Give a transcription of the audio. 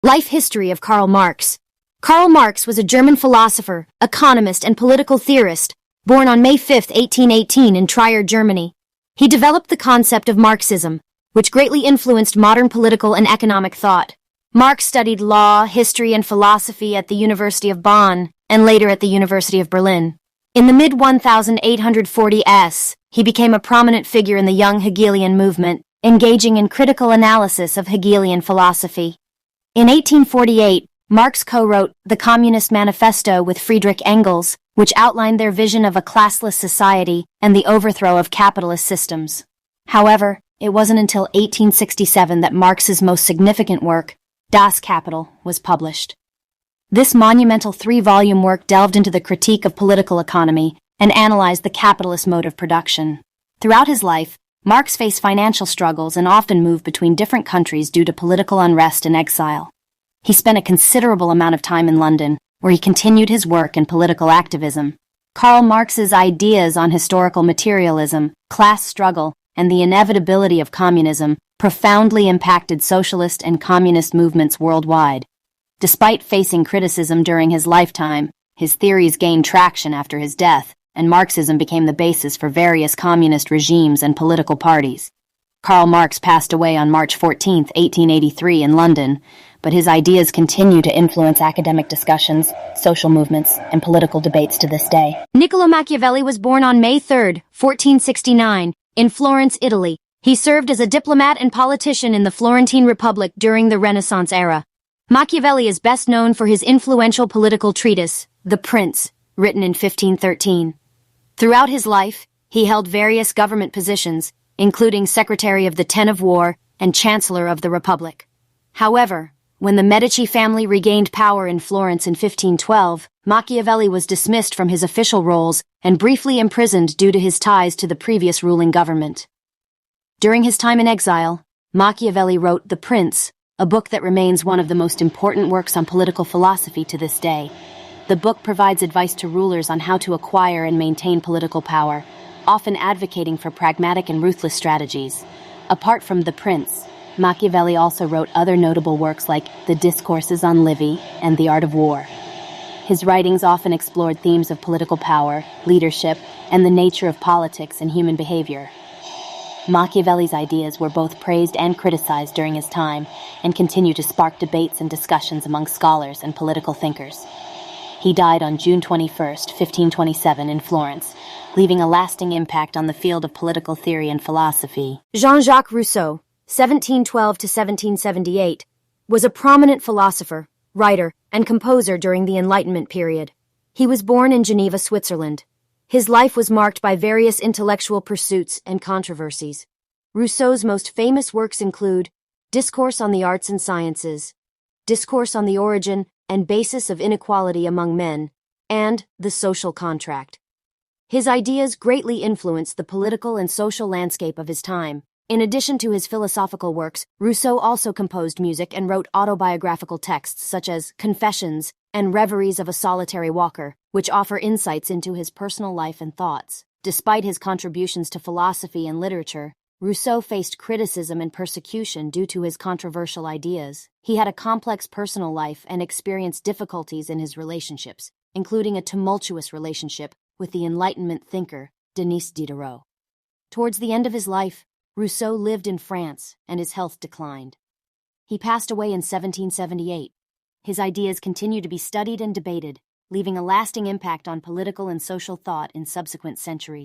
Life history of Karl Marx. Karl Marx was a German philosopher, economist, and political theorist, born on May 5, 1818 in Trier, Germany. He developed the concept of Marxism, which greatly influenced modern political and economic thought. Marx studied law, history, and philosophy at the University of Bonn, and later at the University of Berlin. In the mid-1840s, he became a prominent figure in the young Hegelian movement, engaging in critical analysis of Hegelian philosophy. In 1848, Marx co-wrote the Communist Manifesto with Friedrich Engels, which outlined their vision of a classless society and the overthrow of capitalist systems. However, it wasn't until 1867 that Marx's most significant work, Das Kapital, was published. This monumental 3-volume work delved into the critique of political economy and analyzed the capitalist mode of production. Throughout his life, Marx faced financial struggles and often moved between different countries due to political unrest and exile. He spent a considerable amount of time in London, where he continued his work in political activism. Karl Marx's ideas on historical materialism, class struggle, and the inevitability of communism profoundly impacted socialist and communist movements worldwide. Despite facing criticism during his lifetime, his theories gained traction after his death, and Marxism became the basis for various communist regimes and political parties. Karl Marx passed away on March 14, 1883 in London, but his ideas continue to influence academic discussions, social movements, and political debates to this day. Nicolo Machiavelli was born on May 3, 1469, in Florence, Italy. He served as a diplomat and politician in the Florentine Republic during the Renaissance era. Machiavelli is best known for his influential political treatise, The Prince, written in 1513. Throughout his life, he held various government positions, including Secretary of the Ten of War and Chancellor of the Republic. However, when the Medici family regained power in Florence in 1512, Machiavelli was dismissed from his official roles and briefly imprisoned due to his ties to the previous ruling government. During his time in exile, Machiavelli wrote The Prince, a book that remains one of the most important works on political philosophy to this day. The book provides advice to rulers on how to acquire and maintain political power, often advocating for pragmatic and ruthless strategies. Apart from The Prince, Machiavelli also wrote other notable works like The Discourses on Livy and The Art of War. His writings often explored themes of political power, leadership, and the nature of politics and human behavior. Machiavelli's ideas were both praised and criticized during his time and continue to spark debates and discussions among scholars and political thinkers. He died on June 21, 1527 in Florence, leaving a lasting impact on the field of political theory and philosophy. Jean-Jacques Rousseau, 1712 to 1778, was a prominent philosopher, writer, and composer during the Enlightenment period. He was born in Geneva, Switzerland. His life was marked by various intellectual pursuits and controversies. Rousseau's most famous works include Discourse on the Arts and Sciences, Discourse on the Origin and Basis of Inequality Among Men, and The Social Contract. His ideas greatly influenced the political and social landscape of his time. In addition to his philosophical works, Rousseau also composed music and wrote autobiographical texts such as Confessions and Reveries of a Solitary Walker, which offer insights into his personal life and thoughts. Despite his contributions to philosophy and literature, Rousseau faced criticism and persecution due to his controversial ideas. He had a complex personal life and experienced difficulties in his relationships, including a tumultuous relationship with the Enlightenment thinker Denis Diderot. Towards the end of his life, Rousseau lived in France and his health declined. He passed away in 1778. His ideas continue to be studied and debated, leaving a lasting impact on political and social thought in subsequent centuries.